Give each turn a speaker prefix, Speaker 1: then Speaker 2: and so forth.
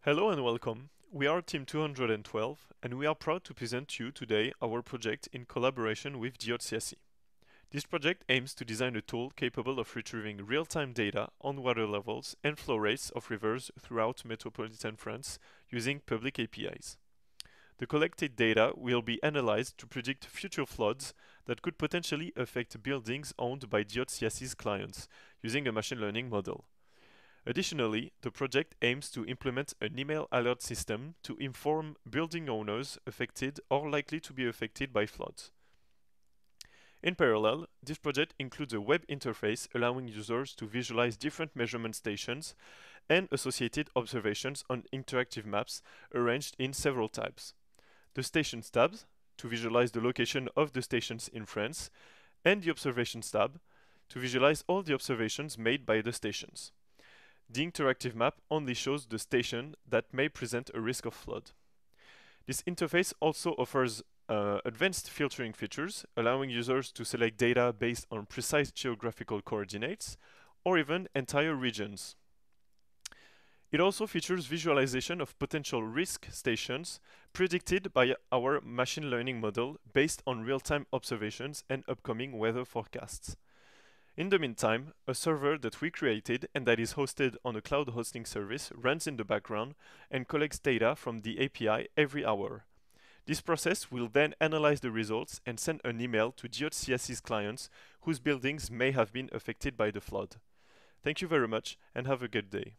Speaker 1: Hello and welcome. We are Team 212 and we are proud to present to you today our project in collaboration with Saisie. This project aims to design a tool capable of retrieving real-time data on water levels and flow rates of rivers throughout metropolitan France using public APIs. The collected data will be analyzed to predict future floods that could potentially affect buildings owned by Saisie's clients using a machine learning model. Additionally, the project aims to implement an email alert system to inform building owners affected or likely to be affected by floods. In parallel, this project includes a web interface allowing users to visualize different measurement stations and associated observations on interactive maps arranged in several tabs. The Stations tab, to visualize the location of the stations in France, and the Observations tab, to visualize all the observations made by the stations. The interactive map only shows the station that may present a risk of flood. This interface also offers advanced filtering features, allowing users to select data based on precise geographical coordinates, or even entire regions. It also features visualization of potential risk stations predicted by our machine learning model based on real-time observations and upcoming weather forecasts. In the meantime, a server that we created and that is hosted on a cloud hosting service runs in the background and collects data from the API every hour. This process will then analyze the results and send an email to Saisie's clients whose buildings may have been affected by the flood. Thank you very much and have a good day.